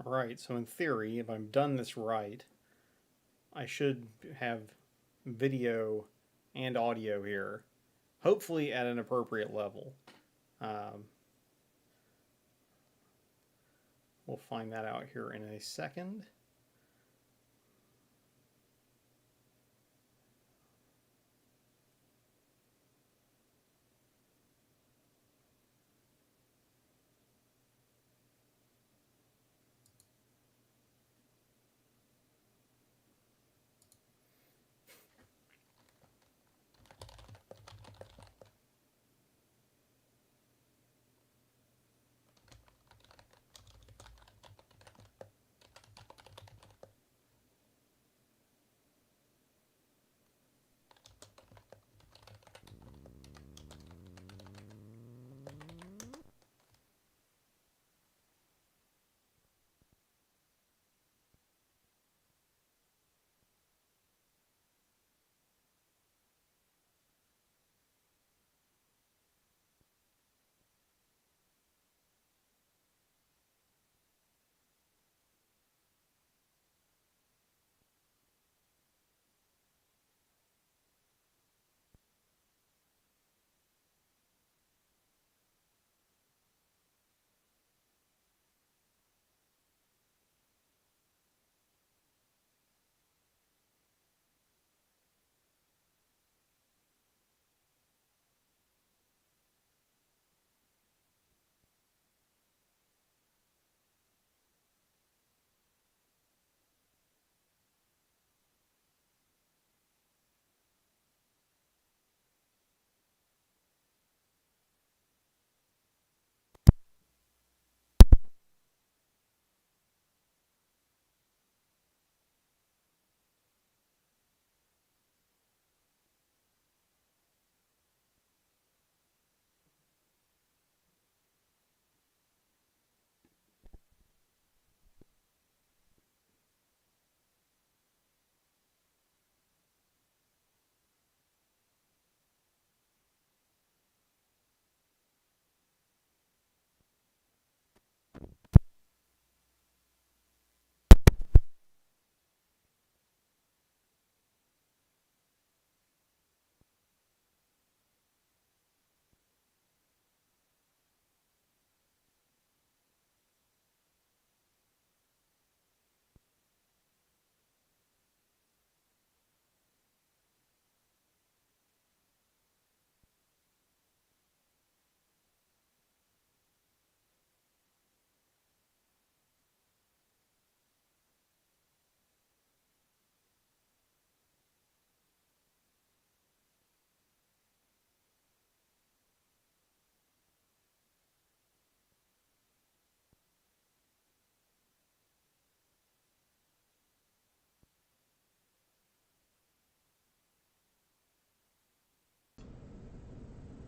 Alright, so in theory, if I've done this right, I should have video and audio here, hopefully at an appropriate level. Um, we'll find that out here in a second.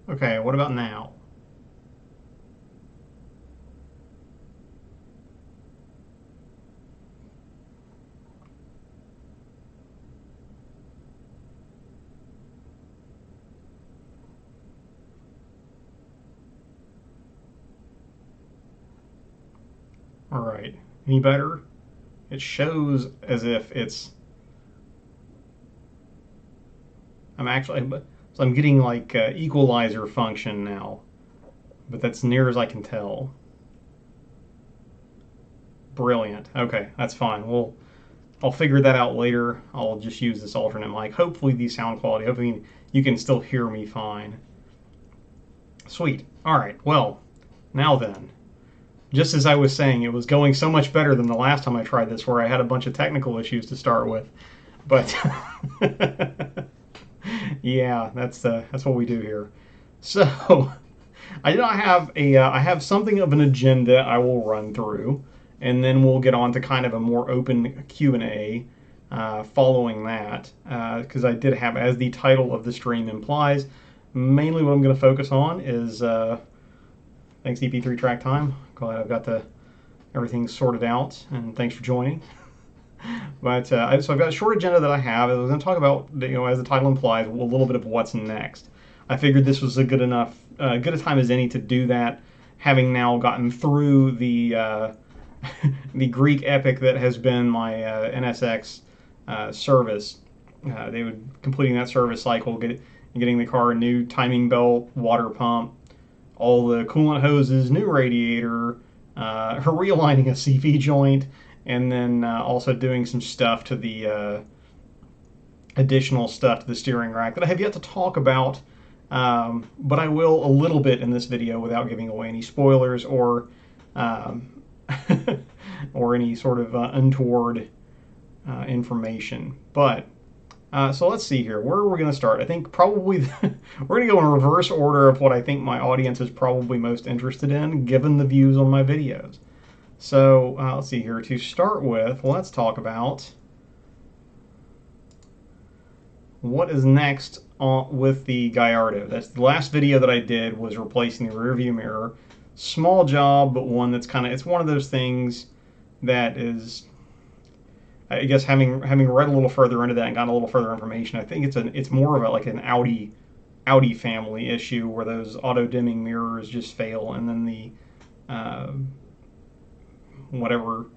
Okay, what about now? Alright, any better? It shows as if it's. So I'm getting like equalizer function now, but that's near as I can tell. Brilliant. Okay, that's fine. I'll figure that out later. I'll just use this alternate mic. Hopefully the sound quality, hopefully you can still hear me fine. Sweet. All right, well, now then. Just as I was saying, it was going so much better than the last time I tried this where I had a bunch of technical issues to start with. But yeah, that's what we do here. So I have something of an agenda I will run through, and then we'll get on to kind of a more open Q&A following that, because I did have, as the title of the stream implies, mainly what I'm going to focus on is thanks EP3 track time. Glad I've got everything sorted out, and thanks for joining. But so I've got a short agenda that I have. I was going to talk about, as the title implies, a little bit of what's next. I figured this was a good a time as any to do that, having now gotten through the the Greek epic that has been my NSX service. They would completing that service cycle, getting the car a new timing belt, water pump, all the coolant hoses, new radiator, realigning a CV joint, and then also doing some stuff to the additional stuff to the steering rack that I have yet to talk about, but I will a little bit in this video without giving away any spoilers or or any sort of untoward information. But so let's see here. Where are we going to start? I think probably we're going to go in reverse order of what I think my audience is probably most interested in, given the views on my videos. So let's see here. To start with, let's talk about what is next with the Gallardo. That's the last video that I did, was replacing the rear view mirror. Small job, but one that's kind of, it's one of those things that is, I guess, having read a little further into that and gotten a little further information, I think it's more of like an Audi family issue where those auto dimming mirrors just fail, and then the whatever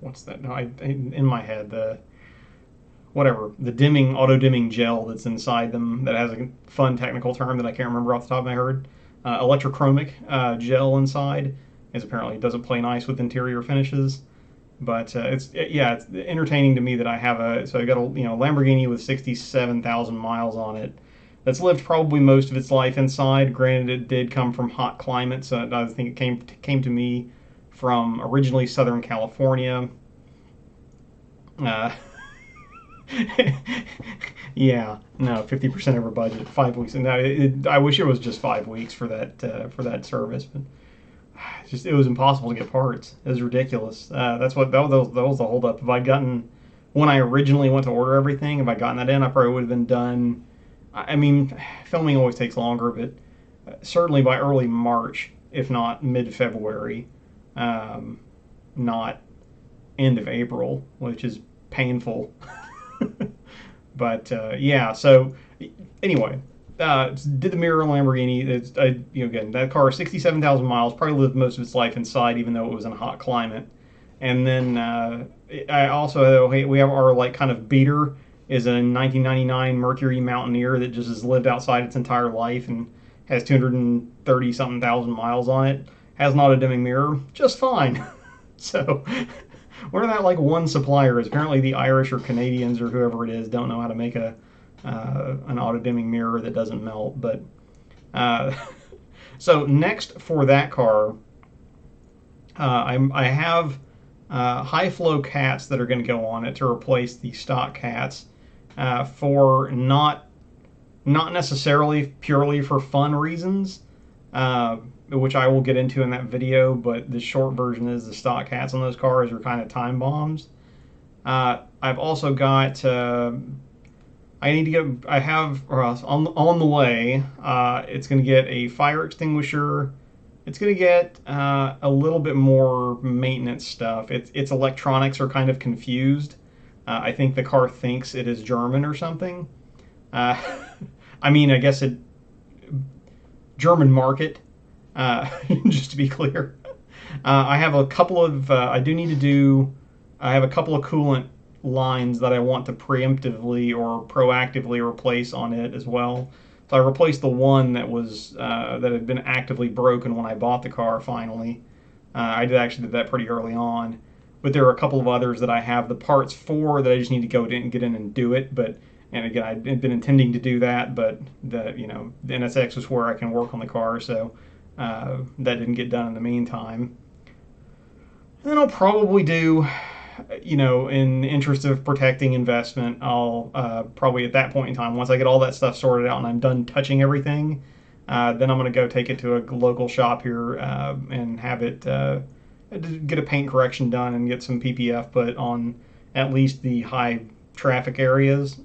what's that? No, in my head, the auto dimming gel that's inside them that has a fun technical term that I can't remember off the top of my head. Electrochromic gel inside is apparently doesn't play nice with interior finishes. But it's entertaining to me that I have I got a Lamborghini with 67,000 miles on it that's lived probably most of its life inside. Granted, it did come from hot climates, so I think it came to me from originally Southern California. Yeah, no, 50% of her budget, 5 weeks. No, I wish it was just 5 weeks for that service, but it was impossible to get parts. It was ridiculous. That was the holdup. If I'd gotten, when I originally went to order everything, if I'd gotten that in, I probably would have been done. I mean, filming always takes longer, but certainly by early March, if not mid-February, not end of April, which is painful. But yeah, so anyway, did the mirror Lamborghini. Again, that car, 67,000 miles, probably lived most of its life inside, even though it was in a hot climate. And then I also, we have our like kind of beater is a 1999 Mercury Mountaineer that just has lived outside its entire life and has 230 something thousand miles on it. Has an auto dimming mirror, just fine. So we're not like one supplier. Apparently the Irish or Canadians or whoever it is don't know how to make an auto dimming mirror that doesn't melt. But so next for that car, I have high flow cats that are going to go on it to replace the stock cats for not necessarily purely for fun reasons, which I will get into in that video, but the short version is the stock cats on those cars are kind of time bombs. I've also got, I have on the way, it's going to get a fire extinguisher. It's going to get a little bit more maintenance stuff. Its electronics are kind of confused. I think the car thinks it is German or something. I mean, I guess German market, just to be clear. I have a couple of, I have a couple of coolant lines that I want to preemptively or proactively replace on it as well. So I replaced the one that was, that had been actively broken when I bought the car finally. I actually did that pretty early on. But there are a couple of others that I have the parts for that I just need to go in and get in and do it. And again, I'd been intending to do that, but the NSX is where I can work on the car, so that didn't get done in the meantime. And then I'll probably do, in the interest of protecting investment, I'll probably at that point in time, once I get all that stuff sorted out and I'm done touching everything, then I'm going to go take it to a local shop here and have it get a paint correction done and get some PPF put on at least the high traffic areas.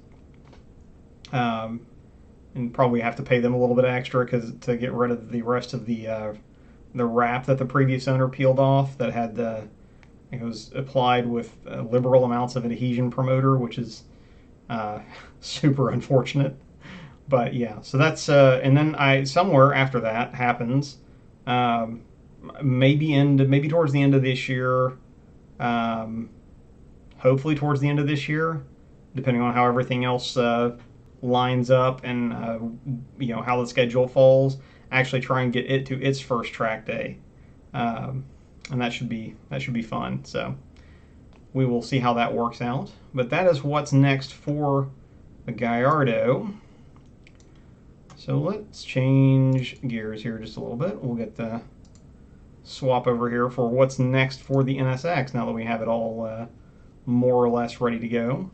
And probably have to pay them a little bit extra to get rid of the rest of the wrap that the previous owner peeled off that had it was applied with liberal amounts of adhesion promoter, which is super unfortunate. But yeah, so that's and then somewhere after that happens, maybe towards the end of this year. Um, Hopefully towards the end of this year, depending on how everything else lines up and how the schedule falls. Actually, try and get it to its first track day, and that should be fun. So we will see how that works out. But that is what's next for the Gallardo. So let's change gears here just a little bit. We'll get the swap over here for what's next for the NSX now that we have it all more or less ready to go.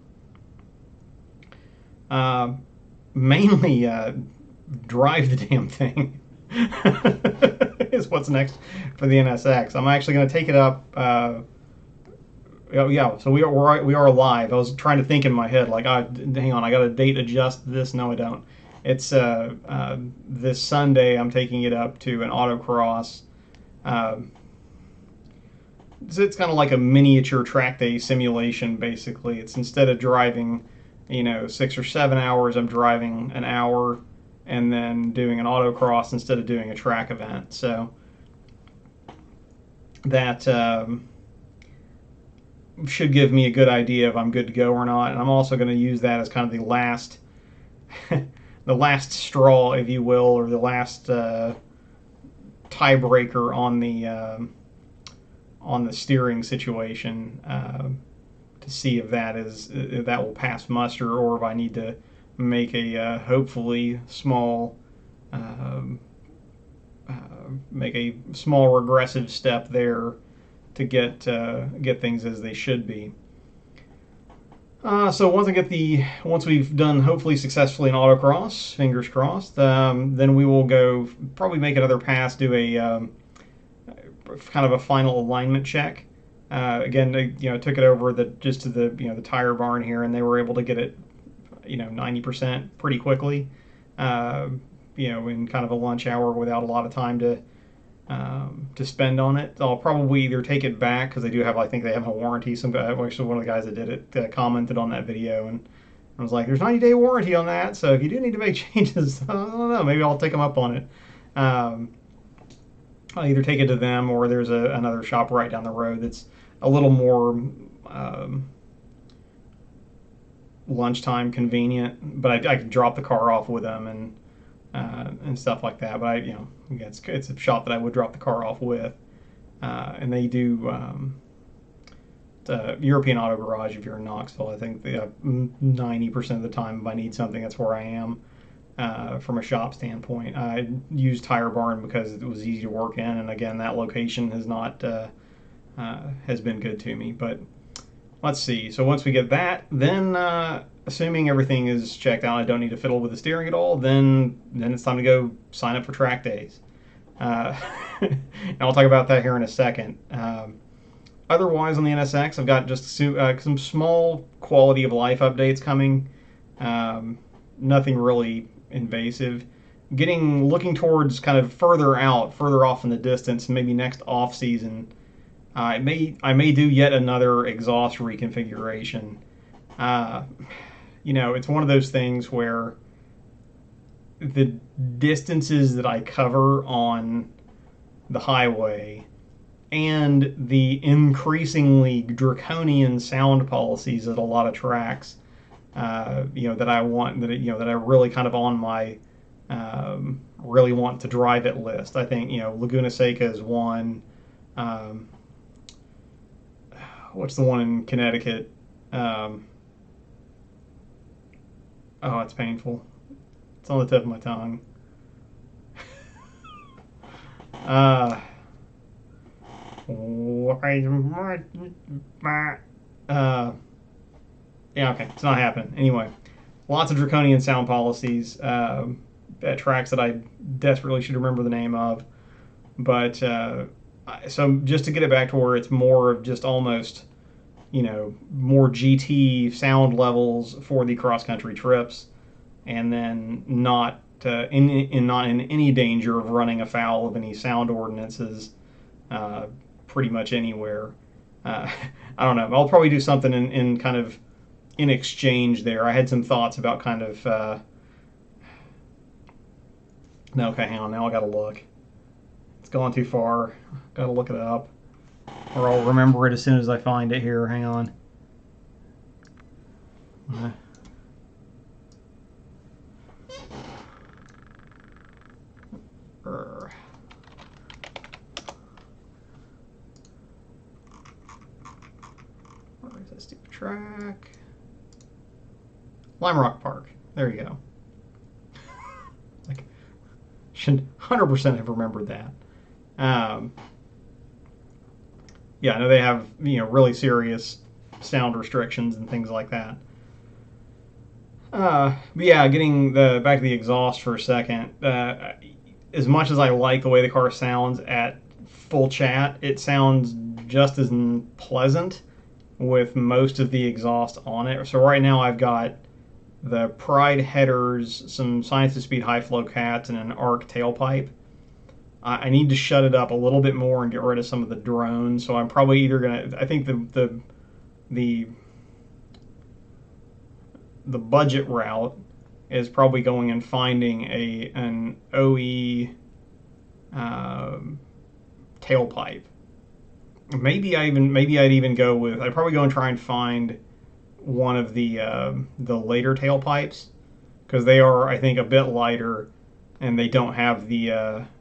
Mainly drive the damn thing is what's next for the NSX. I'm actually going to take it up. Yeah, so we are live. I was trying to think in my head, like, hang on, I got to date adjust this. No, I don't. It's this Sunday. I'm taking it up to an autocross. It's kind of like a miniature track day simulation, basically. It's instead of driving, 6 or 7 hours, I'm driving an hour and then doing an autocross instead of doing a track event. So that should give me a good idea if I'm good to go or not. And I'm also going to use that as kind of the last, the last straw, if you will, or the last tiebreaker on the steering situation to see if that will pass muster, or if I need to make a hopefully small regressive step there to get things as they should be. So once we've done hopefully successfully an autocross, fingers crossed, then we will go probably make another pass, do a kind of a final alignment check. Again, they took it over just to the tire barn here, and they were able to get it 90% pretty quickly. In kind of a lunch hour without a lot of time to spend on it. I'll probably either take it back because I think they have a warranty. Actually, one of the guys that did it commented on that video, and I was like, "There's 90-day warranty on that, so if you do need to make changes, I don't know, maybe I'll take them up on it." I'll either take it to them, or there's another shop right down the road that's a little more lunchtime convenient, but I can drop the car off with them and stuff like that. But it's a shop that I would drop the car off with, and they do the European Auto Garage. If you're in Knoxville, I think 90% of the time, if I need something, that's where I am. From a shop standpoint, I used Tire Barn because it was easy to work in, and again, that location has been good to me. But let's see. So once we get that, then assuming everything is checked out, I don't need to fiddle with the steering at all. Then it's time to go sign up for track days. And I'll talk about that here in a second. Otherwise, on the NSX, I've got just some small quality of life updates coming. Nothing really invasive. Looking towards kind of further off in the distance, maybe next off season. I may do yet another exhaust reconfiguration. It's one of those things where the distances that I cover on the highway and the increasingly draconian sound policies at a lot of tracks, that I really kind of on my really want to drive it list. I think Laguna Seca is one. What's the one in Connecticut? Oh, it's painful. It's on the tip of my tongue. Yeah, okay, it's not happening. Anyway, lots of draconian sound policies at tracks that I desperately should remember the name of. But so just to get it back to where it's more of just almost, more GT sound levels for the cross-country trips, and then not in any danger of running afoul of any sound ordinances pretty much anywhere. I don't know. I'll probably do something in kind of in exchange there. I had some thoughts about kind of no, okay, hang on, now I gotta look. It's gone too far. Gotta look it up. Or I'll remember it as soon as I find it here. Hang on. Where is that stupid track? Lime Rock Park. There you go. Like, should 100% have remembered that. Yeah, I know they have really serious sound restrictions and things like that. But yeah, getting back to the exhaust for a second. As much as I like the way the car sounds at full chat, it sounds just as pleasant with most of the exhaust on it. So right now I've got the Pride headers, some Science of Speed high flow cats, and an ARC tailpipe. I need to shut it up a little bit more and get rid of some of the drones. So I'm probably either gonna. I think the budget route is probably going and finding an OE tailpipe. Maybe I'd even go with. I'd probably go and try and find one of the later tailpipes, because they are, I think, a bit lighter, and they don't have the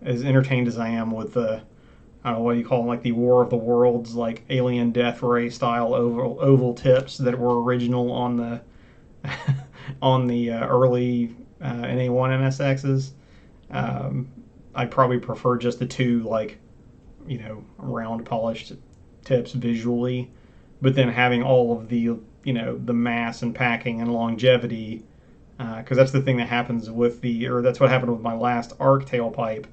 as entertained as I am with the, I don't know, what do you call them, like the War of the Worlds, like Alien Death Ray style oval tips that were original on the on the early NA1 NSXs. I probably prefer just the two, like, round polished tips visually, but then having all of the the mass and packing and longevity, because that's the thing that happens with that's what happened with my last ARC tailpipe,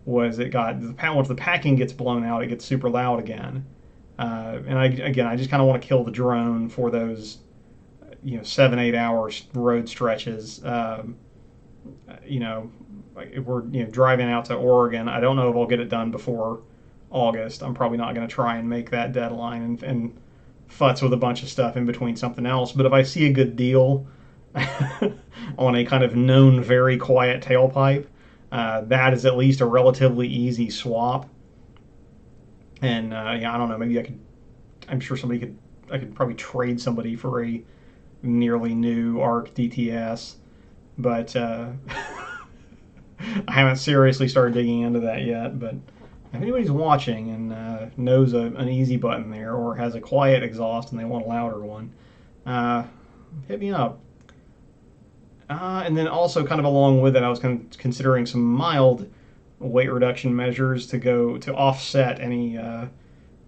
was once the packing gets blown out, it gets super loud again. And I just kind of want to kill the drone for those 7-8 hour road stretches. If we're driving out to Oregon, I don't know if I'll get it done before August. I'm probably not going to try and make that deadline and futz with a bunch of stuff in between something else. But if I see a good deal on a kind of known very quiet tailpipe, that is at least a relatively easy swap. And I don't know, maybe I'm sure I could probably trade somebody for a nearly new ARC DTS, but I haven't seriously started digging into that yet. But if anybody's watching and knows an easy button there, or has a quiet exhaust and they want a louder one, hit me up. And then also, kind of along with it, I was considering some mild weight reduction measures to offset any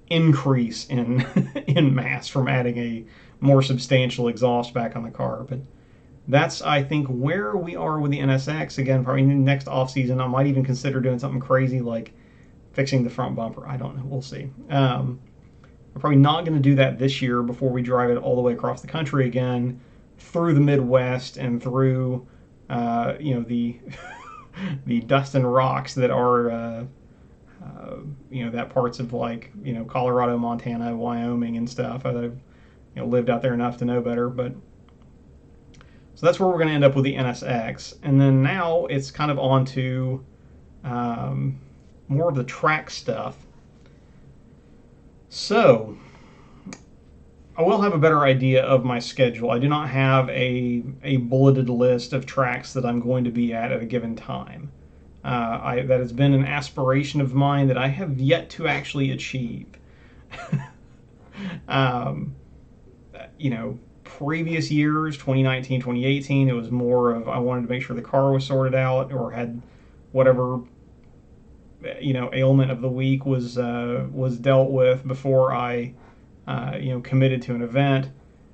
increase in in mass from adding a more substantial exhaust back on the car. But that's, I think, where we are with the NSX. Again, probably next off season, I might even consider doing something crazy like fixing the front bumper. I don't know. We'll see. We're probably not going to do that this year before we drive it all the way across the country again, through the Midwest and through the the dust and rocks that are that parts of, like, Colorado, Montana, Wyoming and stuff. I've lived out there enough to know better. But so that's where we're going to end up with the NSX. And then now it's kind of on to more of the track stuff. So I will have a better idea of my schedule. I do not have a bulleted list of tracks that I'm going to be at a given time. That has been an aspiration of mine that I have yet to actually achieve. Previous years, 2019, 2018, it was more of, I wanted to make sure the car was sorted out, or had whatever ailment of the week was dealt with before I committed to an event.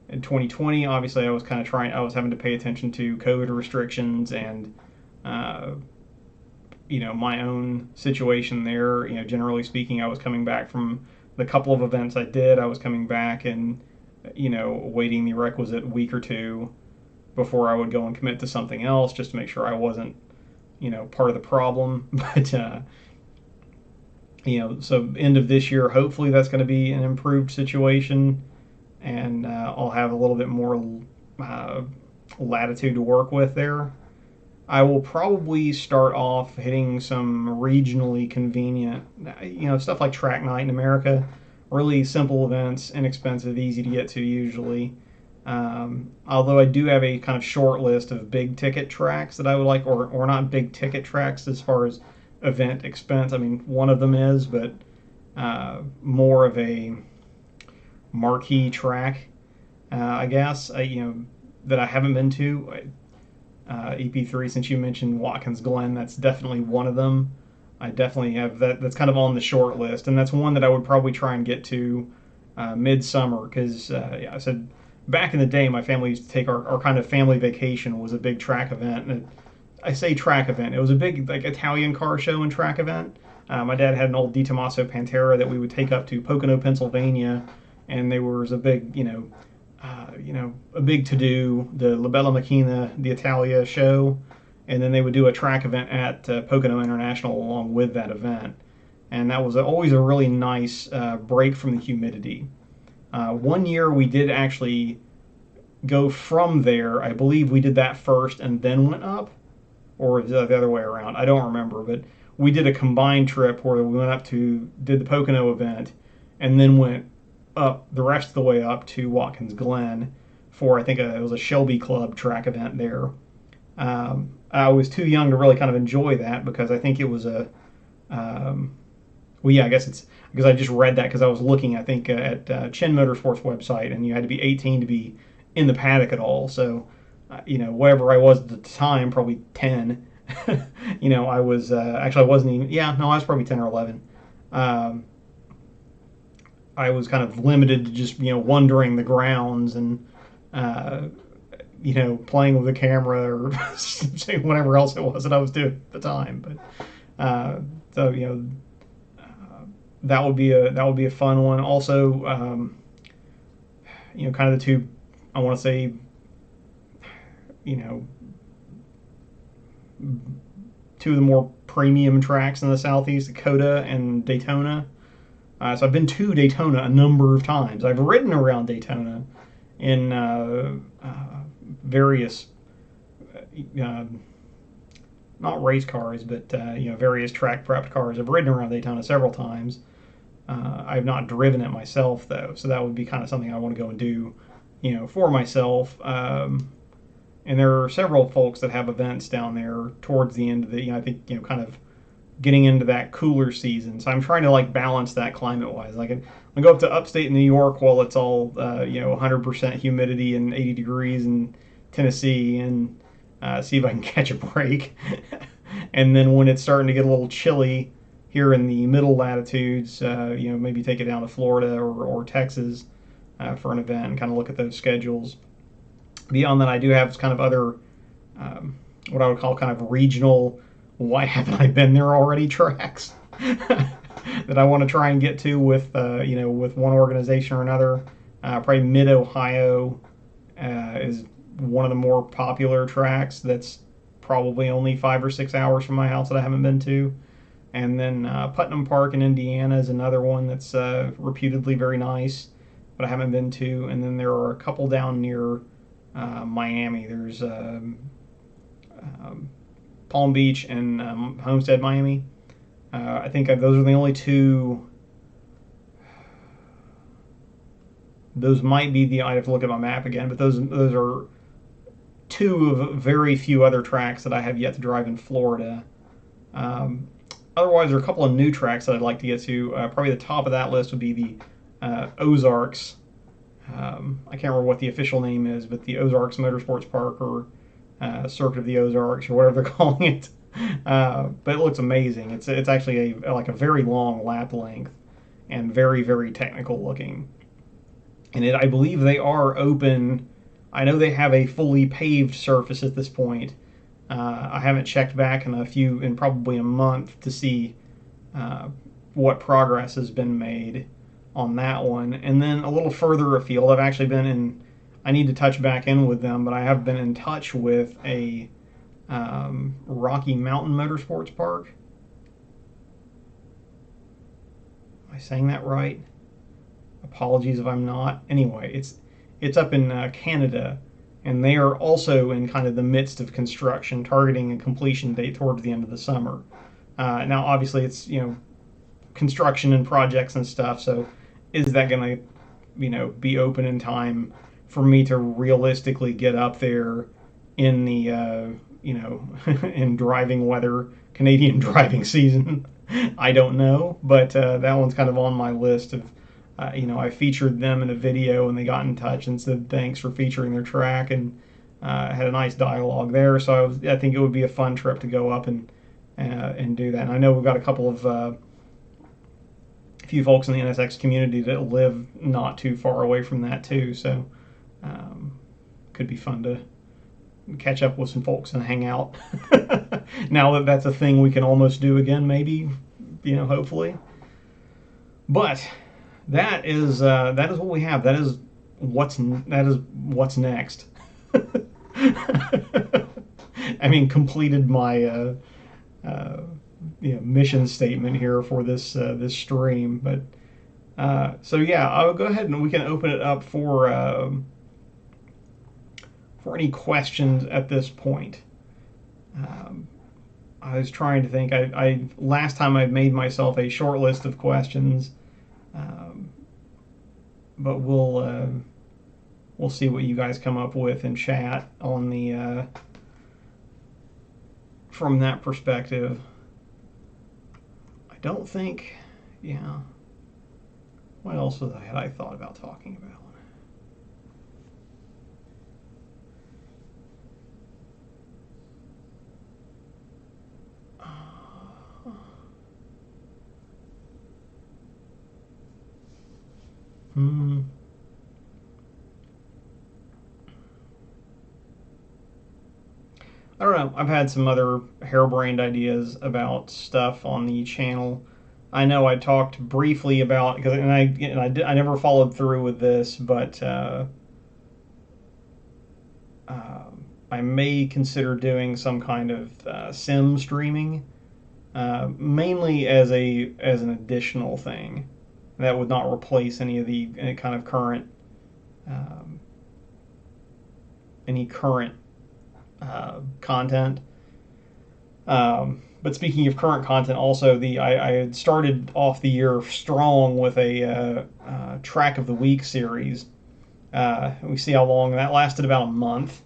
In 2020, obviously, I was having to pay attention to COVID restrictions and my own situation there. Generally speaking, I was coming back from the couple of events I did. I was coming back and waiting the requisite week or two before I would go and commit to something else, just to make sure I wasn't part of the problem. But so end of this year, hopefully that's going to be an improved situation, and I'll have a little bit more latitude to work with there. I will probably start off hitting some regionally convenient, stuff like track night in America. Really simple events, inexpensive, easy to get to usually. Although I do have a kind of short list of big ticket tracks that I would like, or not big ticket tracks as far as event expense. I mean, one of them is, but more of a marquee track, I guess. That I haven't been to. EP3, since you mentioned Watkins Glen, that's definitely one of them. I definitely have that. That's kind of on the short list, and that's one that I would probably try and get to midsummer because I said back in the day, my family used to take our kind of family vacation was a big track event. And I say track event, it was a big like Italian car show and track event. My dad had an old Di Tommaso Pantera that we would take up to Pocono, Pennsylvania, and there was a big, a big to do, the La Bella Macchina d'Italia show, and then they would do a track event at Pocono International along with that event. And that was always a really nice break from the humidity. One year we did actually go from there. I believe we did that first and then went up, or the other way around. I don't remember, but we did a combined trip where we went up to, did the Pocono event, and then went up the rest of the way up to Watkins Glen for, I think it was a Shelby Club track event there. I was too young to really kind of enjoy that because I think it was well, yeah, I guess it's because I just read that because I was looking, I think, at Chin Motorsports website, and you had to be 18 to be in the paddock at all. So, whatever I was at the time, probably 10. I was actually I wasn't even. Yeah, no, I was probably 10 or 11. I was kind of limited to just wandering the grounds and playing with the camera or whatever else it was that I was doing at the time. But so that would be a fun one. Also, kind of the two, I want to say, two of the more premium tracks in the Southeast, Dakota and Daytona. So I've been to Daytona a number of times. I've ridden around Daytona in various, not race cars, but various track prepped cars. I've ridden around Daytona several times. I've not driven it myself though, so that would be kind of something I want to go and do, for myself. And there are several folks that have events down there towards the end of the, I think, kind of getting into that cooler season. So I'm trying to like balance that climate wise. Like I go up to upstate New York while it's all 100% humidity and 80 degrees in Tennessee, and see if I can catch a break. And then when it's starting to get a little chilly here in the middle latitudes, maybe take it down to Florida or Texas for an event and kind of look at those schedules. Beyond that, I do have kind of other what I would call kind of regional, why haven't I been there already tracks that I want to try and get to with with one organization or another. Probably Mid Ohio is one of the more popular tracks. That's probably only 5 or 6 hours from my house that I haven't been to. And then Putnam Park in Indiana is another one that's reputedly very nice, but I haven't been to. And then there are a couple down near Miami. There's Palm Beach and Homestead, Miami. I think those are the only two. Those might be the. I'd have to look at my map again, but those are two of very few other tracks that I have yet to drive in Florida. Otherwise, there are a couple of new tracks that I'd like to get to. Probably the top of that list would be the Ozarks. I can't remember what the official name is, but the Ozarks Motorsports Park or Circuit of the Ozarks or whatever they're calling it. But it looks amazing. It's actually like a very long lap length and very, very technical looking. And I believe they are open. I know they have a fully paved surface at this point. I haven't checked back in probably a month to see what progress has been made on that one. And then a little further afield, I've actually been in. I need to touch back in with them, but I have been in touch with a Rocky Mountain Motorsports Park. Am I saying that right? Apologies if I'm not. Anyway, it's up in Canada, and they are also in kind of the midst of construction, targeting a completion date towards the end of the summer. Now, obviously, it's construction and projects and stuff. So, is that going to be open in time for me to realistically get up there in the in driving weather, Canadian driving season? I don't know, but that one's kind of on my list of. I featured them in a video, and they got in touch and said thanks for featuring their track, and had a nice dialogue there. So I think it would be a fun trip to go up and do that. And I know we've got a couple of few folks in the NSX community that live not too far away from that too. So could be fun to catch up with some folks and hang out. Now that that's a thing we can almost do again, maybe, hopefully. But that is what we have. That is what's next. I mean, completed my mission statement here for this stream. But so yeah, I'll go ahead and we can open it up for any questions at this point. I was trying to think. I last time I made myself a short list of questions. But we'll see what you guys come up with in chat on the from that perspective. I don't think, yeah. What else had I thought about talking about? I don't know. I've had some other harebrained ideas about stuff on the channel. I know I talked briefly about because I never followed through with this, but I may consider doing some kind of sim streaming, mainly as an additional thing that would not replace any kind of current content. But speaking of current content, also I had started off the year strong with a track of the week series. We see how long that lasted, about a month,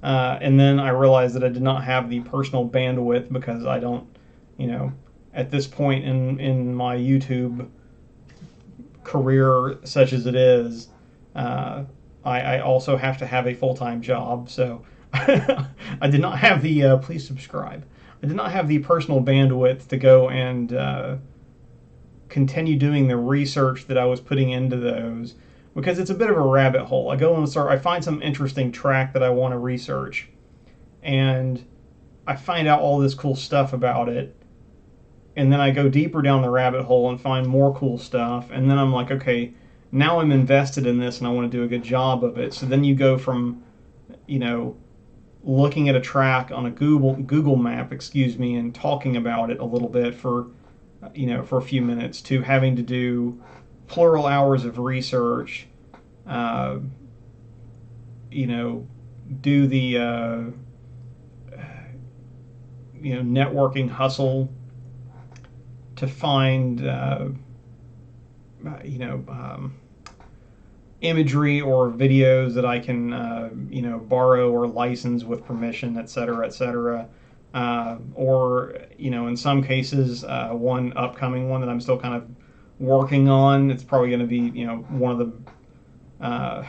and then I realized that I did not have the personal bandwidth because I don't, at this point in my YouTube career, such as it is, I also have to have a full-time job, so I did not have the please subscribe. I did not have the personal bandwidth to go and continue doing the research that I was putting into those, because it's a bit of a rabbit hole. I find some interesting track that I want to research, and I find out all this cool stuff about it, and then I go deeper down the rabbit hole and find more cool stuff, and then I'm like, okay, now I'm invested in this and I want to do a good job of it. So then you go from, looking at a track on a Google map, and talking about it a little bit for a few minutes, to having to do plural hours of research, do the networking hustle to find imagery or videos that I can borrow or license with permission, et cetera, or in some cases, one upcoming one that I'm still kind of working on. It's probably going to be one of the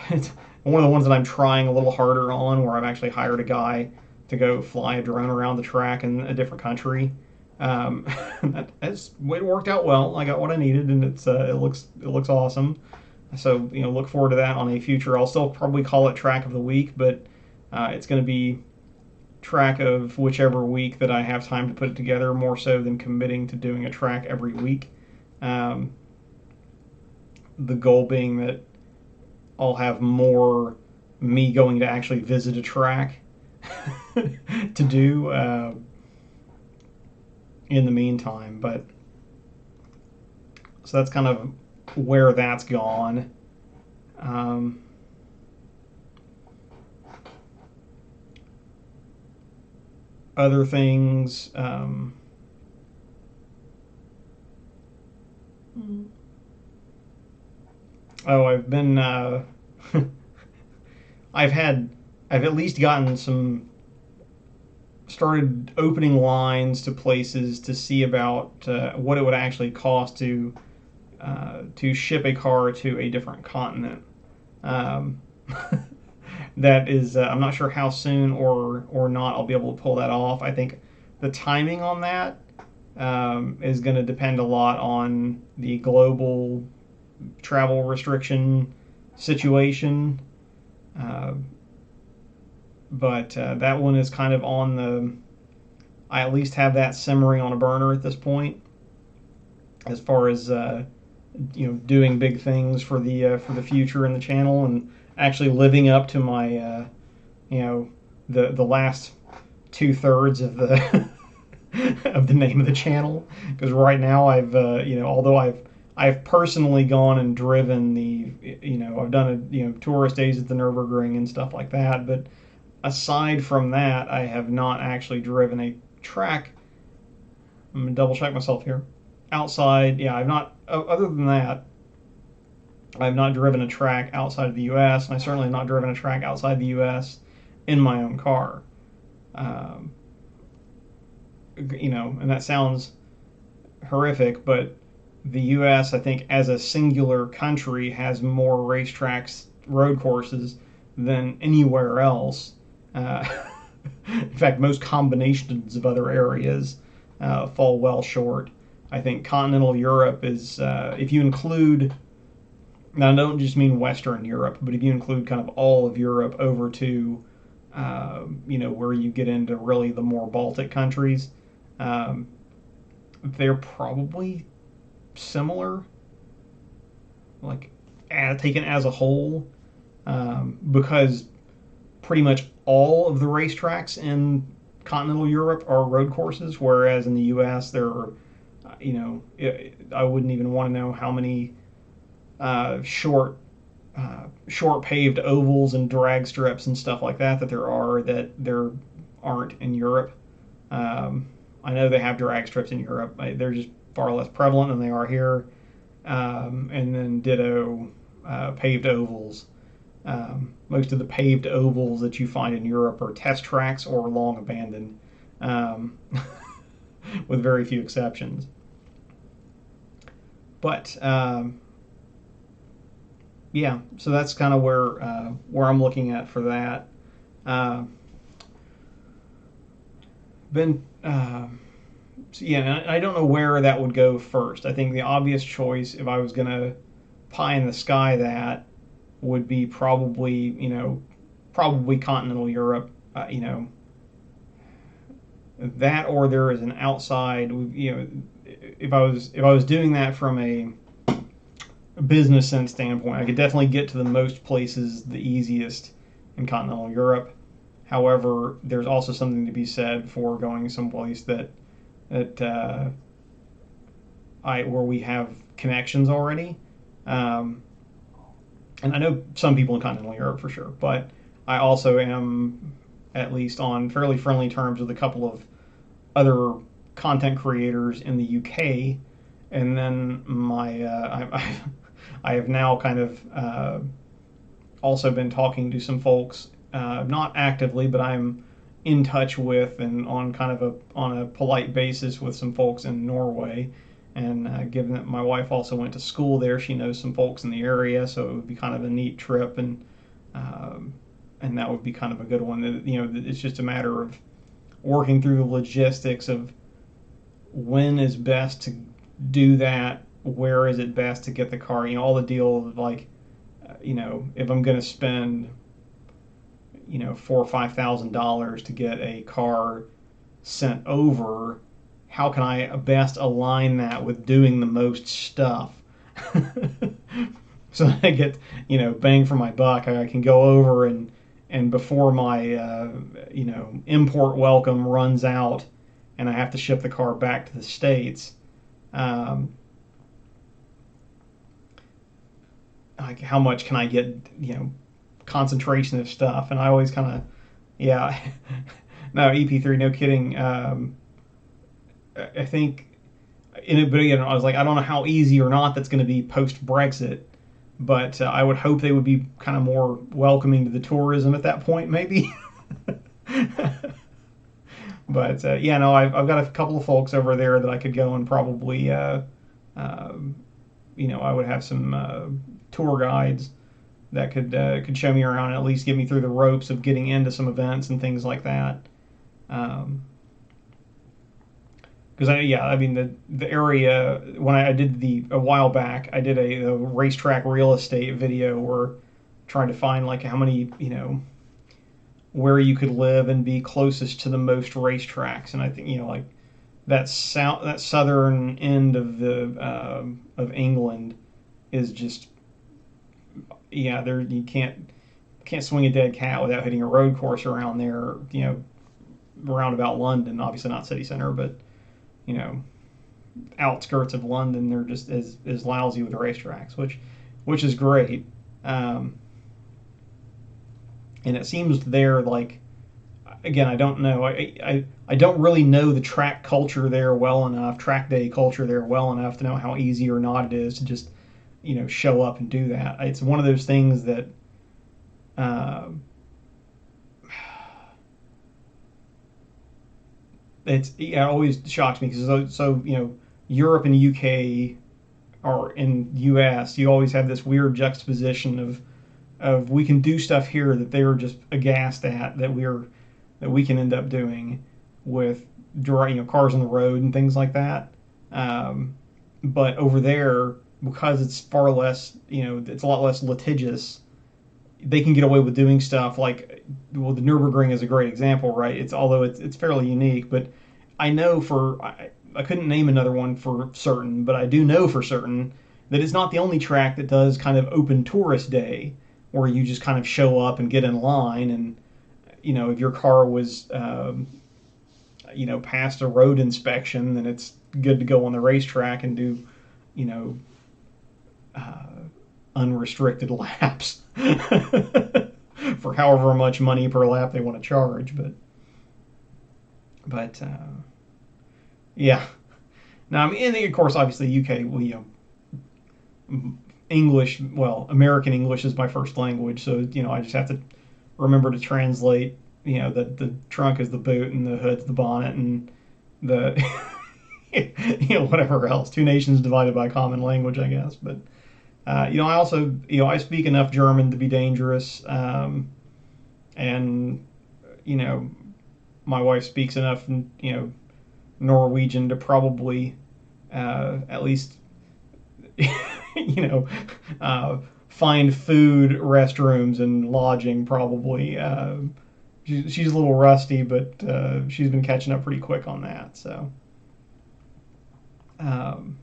it's one of the ones that I'm trying a little harder on, where I've actually hired a guy to go fly a drone around the track in a different country. It worked out well. I got what I needed, and it looks awesome. So look forward to that on a future. I'll still probably call it track of the week, but it's going to be track of whichever week that I have time to put it together, more so than committing to doing a track every week. The goal being that I'll have more me going to actually visit a track to do in the meantime. But so that's kind of where that's gone. other things. Oh, I've been. I've had. I've at least gotten some. Started opening lines to places to see about what it would actually cost to ship a car to a different continent. Um, that is, I'm not sure how soon or not I'll be able to pull that off. I think the timing on that is going to depend a lot on the global travel restriction situation. Uh, but that one is kind of on the. I at least have that simmering on a burner at this point, as far as doing big things for the future in the channel and actually living up to my you know the last 2/3 of the of the name of the channel, because right now I've although I've personally gone and driven I've done tourist days at the Nürburgring and stuff like that, but aside from that I have not actually driven a track. I'm gonna double check myself here. Outside, yeah, I've not. Other than that, I've not driven a track outside of the U.S., and I certainly have not driven a track outside the U.S. in my own car. Um, and that sounds horrific, but the U.S., I think, as a singular country, has more racetracks, road courses than anywhere else. Uh, in fact, most combinations of other areas fall well short. I think continental Europe is, if you include, now I don't just mean Western Europe, but if you include kind of all of Europe over to, where you get into really the more Baltic countries, um, they're probably similar, like taken as a whole, because pretty much all of the racetracks in continental Europe are road courses, whereas in the U.S. there are, I wouldn't even want to know how many short paved ovals and drag strips and stuff like that there aren't in Europe. I know they have drag strips in Europe. They're just far less prevalent than they are here. And then ditto paved ovals. Most of the paved ovals that you find in Europe are test tracks or long abandoned, um, with very few exceptions. But yeah, so that's kind of where I'm looking at for that. Uh, been so yeah, I don't know where that would go first. I think the obvious choice, if I was gonna pie in the sky that, would be probably continental Europe. That, or there is an outside. If I was doing that from a business sense standpoint, I could definitely get to the most places the easiest in continental Europe. However, there's also something to be said for going someplace that where we have connections already. Um, and I know some people in continental Europe for sure, but I also am at least on fairly friendly terms with a couple of other content creators in the UK, and then I have now kind of also been talking to some folks, not actively, but I'm in touch with and on kind of on a polite basis with some folks in Norway. And given that my wife also went to school there, she knows some folks in the area, so it would be kind of a neat trip, and that would be kind of a good one. It's just a matter of working through the logistics of when is best to do that, where is it best to get the car, all the deal of like, if I'm going to spend, $4,000 or $5,000 to get a car sent over, how can I best align that with doing the most stuff? So that I get, bang for my buck. I can go over and before my, import welcome runs out and I have to ship the car back to the States, like how much can I get, concentration of stuff? And I always kind of, yeah, No, EP3, no kidding. I think in it, but again, I was like, I don't know how easy or not that's going to be post Brexit, but I would hope they would be kind of more welcoming to the tourism at that point, maybe. But yeah, no, I've got a couple of folks over there that I could go and probably, um, I would have some tour guides that could show me around and at least get me through the ropes of getting into some events and things like that. Um, because I mean the area when I did a while back, I did a racetrack real estate video where trying to find like how many where you could live and be closest to the most racetracks, and I think like that southern end of England is just there you can't swing a dead cat without hitting a road course around there, around about London, obviously not city center, but you know outskirts of London, they're just as lousy with the racetracks, which is great. Um, and it seems there like again, I don't know. I don't really know the track culture there well enough, track day culture there well enough to know how easy or not it is to just show up and do that. It's one of those things that uh, it always shocks me because Europe and UK or in US, you always have this weird juxtaposition of we can do stuff here that they were just aghast at that we can end up doing with cars on the road and things like that. But over there, because it's far less, it's a lot less litigious. They can get away with doing stuff like, well, the Nürburgring is a great example, right? Although it's fairly unique, but I know I couldn't name another one for certain, but I do know for certain that it's not the only track that does kind of open tourist day, where you just kind of show up and get in line, and if your car was passed a road inspection, then it's good to go on the racetrack and do you know uh, unrestricted laps for however much money per lap they want to charge. But yeah. Now, I mean, and of course, obviously, UK, well, English, well, American English is my first language, so I just have to remember to translate. That the trunk is the boot and the hood's the bonnet and the whatever else. Two nations divided by a common language, I guess. But I also I speak enough German to be dangerous, and my wife speaks enough Norwegian to probably at least find food, restrooms, and lodging probably. She's a little rusty, but she's been catching up pretty quick on that. So, um,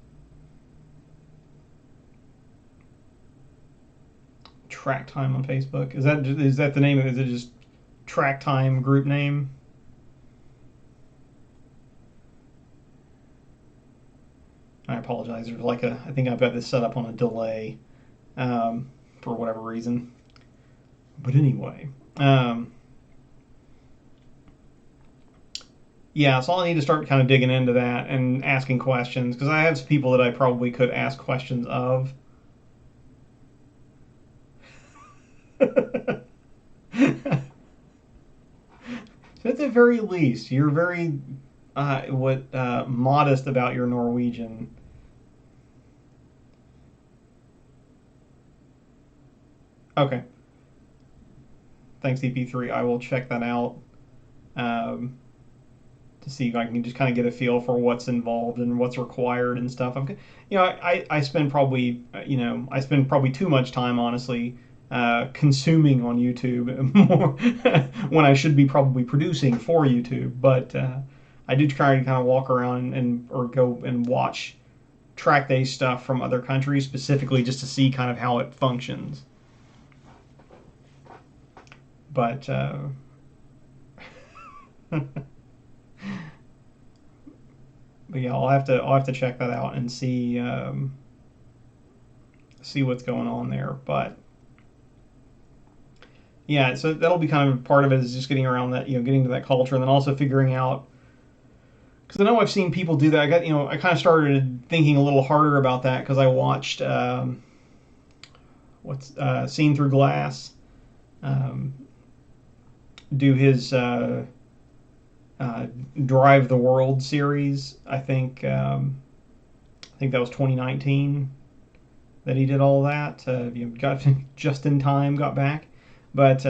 Track Time on Facebook, is that the name of it? Is it just Track Time group name? I apologize. There's I think I've got this set up on a delay for whatever reason. But anyway. Yeah, so I'll need to start kind of digging into that and asking questions because I have some people that I probably could ask questions of. At the very least, you're very modest about your Norwegian. Okay, thanks, EP3. I will check that out. Um, to see if I can just kind of get a feel for what's involved and what's required and stuff. I spend probably I spend probably too much time honestly consuming on YouTube more when I should be probably producing for YouTube. But I do try to kind of walk around or go and watch track day stuff from other countries specifically just to see kind of how it functions. But but yeah, I'll have to check that out and see what's going on there. But yeah, so that'll be kind of part of it, is just getting around that, getting to that culture, and then also figuring out, because I know I've seen people do that. I kind of started thinking a little harder about that because I watched what's Seen Through Glass um, do his Drive the World series. I think that was 2019 that he did all that. Got just in time, got back, but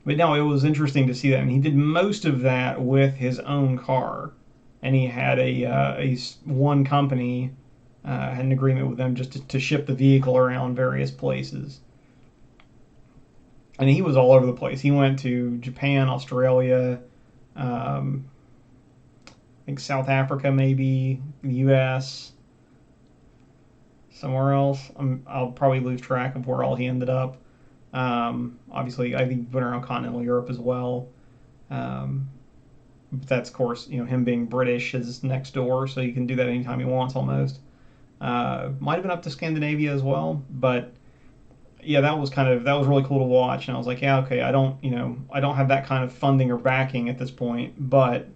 but no, it was interesting to see that, and he did most of that with his own car, and he had a one company had an agreement with them just to ship the vehicle around various places, and he was all over the place. He went to Japan, Australia, I think South Africa, maybe the U.S., somewhere else. I'll probably lose track of where all he ended up. Obviously, I think he went around continental Europe as well. But that's, of course, him being British is next door, so he can do that anytime he wants almost. Might have been up to Scandinavia as well, but yeah, that was really cool to watch. And I was like, yeah, okay, I don't have that kind of funding or backing at this point, but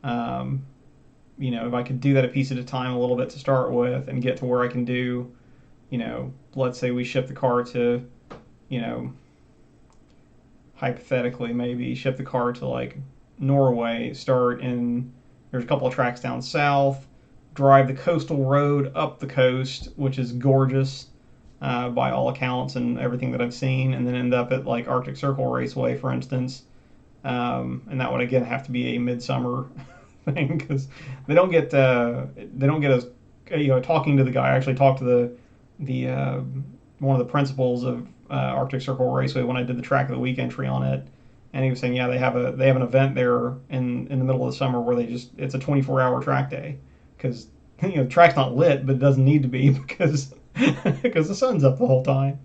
um, if I could do that a piece at a time a little bit to start with and get to where I can do, let's say we ship the car to, you know, hypothetically maybe ship the car to like Norway, there's a couple of tracks down south, drive the coastal road up the coast, which is gorgeous by all accounts and everything that I've seen, and then end up at like Arctic Circle Raceway, for instance. And that would again have to be a midsummer thing because they don't get as talking to the guy. I actually talked to the one of the principals of Arctic Circle Raceway when I did the track of the week entry on it, and he was saying, yeah, they have an event there in the middle of the summer where it's a 24-hour track day because the track's not lit, but it doesn't need to be because the sun's up the whole time.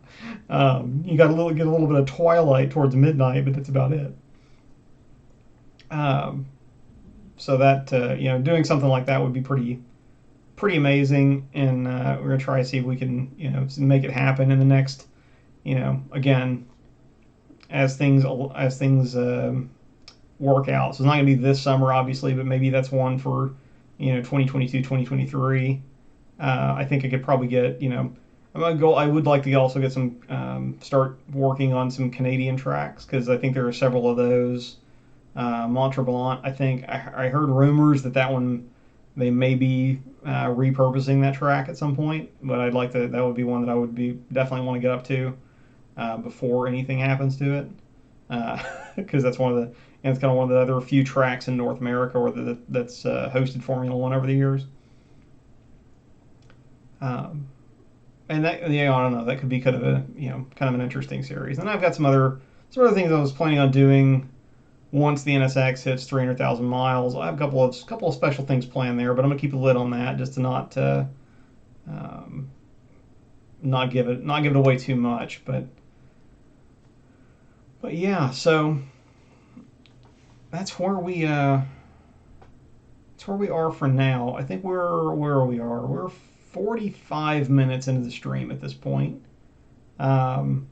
You got get a little bit of twilight towards midnight, but that's about it. So that doing something like that would be pretty amazing, and we're gonna try to see if we can make it happen in the next again as things work out. So it's not gonna be this summer obviously, but maybe that's one for 2022, 2023. I think I could probably get I would like to also get some start working on some Canadian tracks because I think there are several of those. Mont Tremblant, I think I heard rumors that one they may be repurposing that track at some point, but I'd like that would be one that I would definitely want to get up to before anything happens to it, because that's it's kind of one of the other few tracks in North America that's hosted Formula One over the years. And that, I don't know, that could be kind of an interesting series. And I've got some other things I was planning on doing once the NSX hits 300,000 miles. I have a couple of special things planned there, but I'm gonna keep a lid on that just to not give it away too much. But yeah, so that's where we are for now. I think we're 45 minutes into the stream at this point. I'm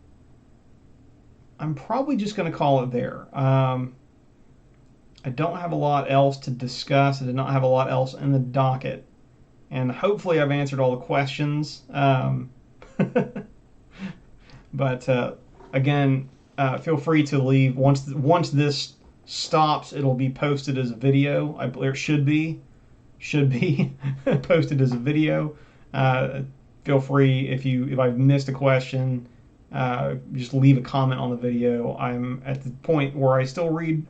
probably just going to call it there. I don't have a lot else to discuss. I did not have a lot else in the docket. And hopefully I've answered all the questions. But again, feel free to leave. Once this stops, it'll be posted as a video. I believe it should be posted as a video. Feel free if I've missed a question, just leave a comment on the video. I'm at the point where I still read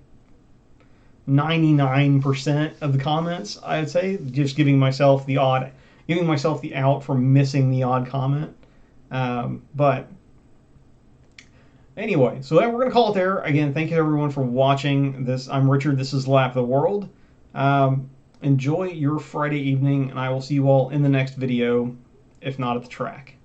99% of the comments. I'd say just giving myself the out for missing the odd comment. But anyway, so we're gonna call it there. Again, thank you everyone for watching this. I'm Richard. This is Lap the World. Enjoy your Friday evening, and I will see you all in the next video, if not at the track.